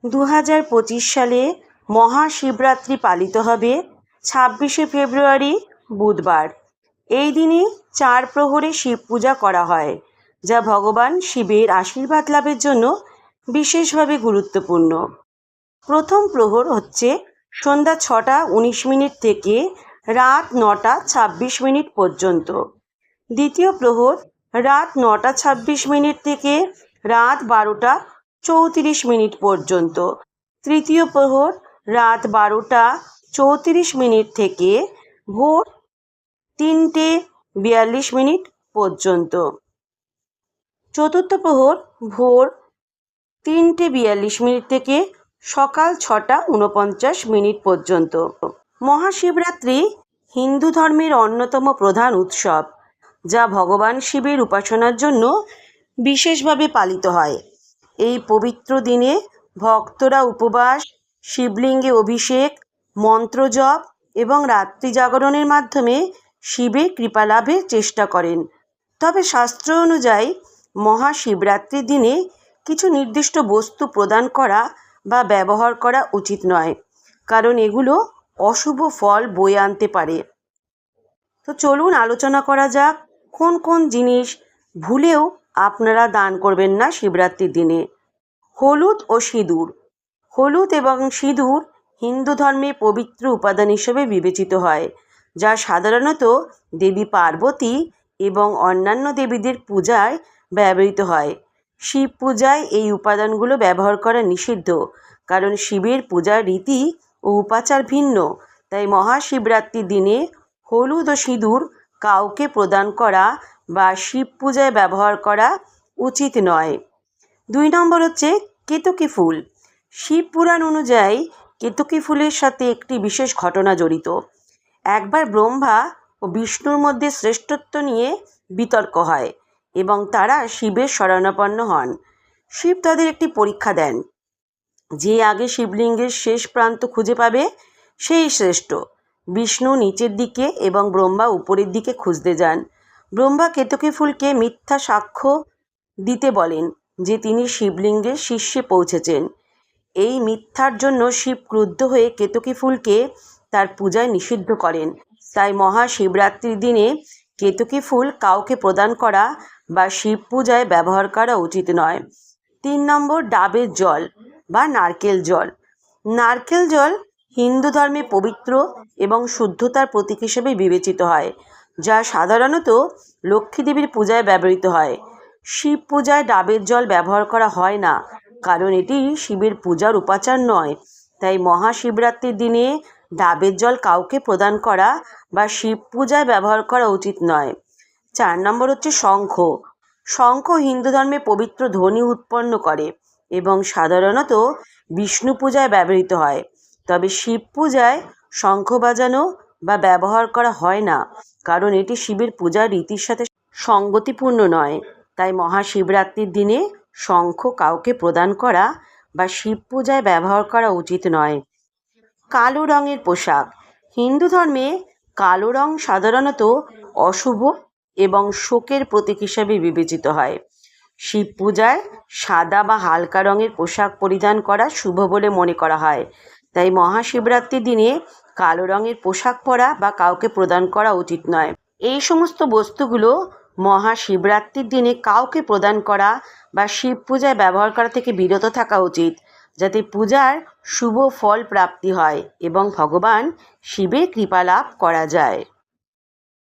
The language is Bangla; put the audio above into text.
2025 সালে মহাশিবরাত্রি পালিত হবে 26শে ফেব্রুয়ারি বুধবার। এই দিনে 4 প্রহরে শিব পূজা করা হয়, যা ভগবান শিবের আশীর্বাদ লাভের জন্য বিশেষভাবে গুরুত্বপূর্ণ। প্রথম প্রহর হচ্ছে সন্ধ্যা 6:19 থেকে রাত 9:26 পর্যন্ত। দ্বিতীয় প্রহর রাত 9:26 থেকে রাত 12:34 পর্যন্ত। তৃতীয় প্রহর রাত 12:34 থেকে ভোর 3:42 পর্যন্ত। চতুর্থ প্রহর ভোর 3:42 থেকে সকাল 6:49 পর্যন্ত। মহাশিবরাত্রি হিন্দু ধর্মের অন্যতম প্রধান উৎসব, যা ভগবান শিবের উপাসনার জন্য বিশেষভাবে পালিত হয়। এই পবিত্র দিনে ভক্তরা উপবাস, শিবলিঙ্গে অভিষেক, মন্ত্রজপ এবং রাত্রি জাগরণের মাধ্যমে শিবের কৃপা লাভের চেষ্টা করেন। তবে শাস্ত্র অনুযায়ী মহাশিবরাত্রির দিনে কিছু নির্দিষ্ট বস্তু প্রদান করা বা ব্যবহার করা উচিত নয়, কারণ এগুলো অশুভ ফল বয়ে আনতে পারে। তো চলুন আলোচনা করা যাক কোন কোন জিনিস ভুলেও আপনারা দান করবেন না শিবরাত্রির দিনে। হলুদ ও সিঁদুর। হলুদ এবং সিঁদুর হিন্দু ধর্মে পবিত্র উপাদান হিসেবে বিবেচিত হয়, যা সাধারণত দেবী পার্বতী এবং অন্যান্য দেবীদের পূজায় ব্যবহৃত হয়। শিব পূজায় এই উপাদানগুলো ব্যবহার করা নিষিদ্ধ, কারণ শিবের পূজার রীতি ও উপাচার ভিন্ন। তাই মহাশিবরাত্রির দিনে হলুদ ও সিঁদুর কাউকে প্রদান করা বা শিব পূজায় ব্যবহার করা উচিত নয়। 2 নম্বর হচ্ছে কেতকী ফুল। শিব পুরাণ অনুযায়ী কেতকী ফুলের সাথে একটি বিশেষ ঘটনা জড়িত। একবার ব্রহ্মা ও বিষ্ণুর মধ্যে শ্রেষ্ঠত্ব নিয়ে বিতর্ক হয় এবং তারা শিবের শরণাপন্ন হন। শিব তাদের একটি পরীক্ষা দেন, যে আগে শিবলিঙ্গের শেষ প্রান্ত খুঁজে পাবে সেই শ্রেষ্ঠ। বিষ্ণু নিচের দিকে এবং ব্রহ্মা উপরের দিকে খুঁজতে যান। ব্রহ্মা কেতকী ফুলকে মিথ্যা সাক্ষ্য দিতে বলেন যে তিনি শিবলিঙ্গের শীর্ষে পৌঁছেছেন। এই মিথ্যার জন্য শিব ক্রুদ্ধ হয়ে কেতকী ফুলকে তার পূজায় নিষিদ্ধ করেন। তাই মহাশিবরাত্রির দিনে কেতকী ফুল কাউকে প্রদান করা বা শিব পূজায় ব্যবহার করা উচিত নয়। 3 নম্বর ডাবের জল বা নারকেল জল। নারকেল জল হিন্দু ধর্মে পবিত্র এবং শুদ্ধতার প্রতীক হিসেবে বিবেচিত হয়, যা সাধারণত লক্ষ্মী দেবীর পূজায় ব্যবহৃত হয়। শিব পূজায় ডাবের জল ব্যবহার করা হয় না, কারণ এটি শিবের পূজার উপাচার নয়। তাই মহাশিবরাত্রির দিনে ডাবের জল কাউকে প্রদান করা বা শিব পূজায় ব্যবহার করা উচিত নয়। 4 নম্বর হচ্ছে শঙ্খ। শঙ্খ হিন্দু ধর্মে পবিত্র ধ্বনি উৎপন্ন করে এবং সাধারণত বিষ্ণু পূজায় ব্যবহৃত হয়। তবে শিব পূজায় শঙ্খ বাজানো বা ব্যবহার করা হয় না, কারণ এটি শিবের পূজার রীতির সাথে সঙ্গতিপূর্ণ নয়। তাই মহাশিবরাত্রির দিনে শঙ্খ কাউকে প্রদান করা বা শিব পূজায় ব্যবহার করা উচিত নয়। কালো রঙের পোশাক। হিন্দু ধর্মে কালো রং সাধারণত অশুভ এবং শোকের প্রতীক হিসেবে বিবেচিত হয়। শিব পূজায় সাদা বা হালকা রঙের পোশাক পরিধান করা শুভ বলে মনে করা হয়। তাই মহাশিবরাত্রির দিনে কালো রঙের পোশাক পরা বা কাউকে প্রদান করা উচিত নয়। এই সমস্ত বস্তুগুলো মহাশিবরাত্রির দিনে কাউকে প্রদান করা বা শিব পূজায় ব্যবহার করা থেকে বিরত থাকা উচিত, যাতে পূজার শুভ ফল প্রাপ্তি হয় এবং ভগবান শিবের কৃপা লাভ করা যায়।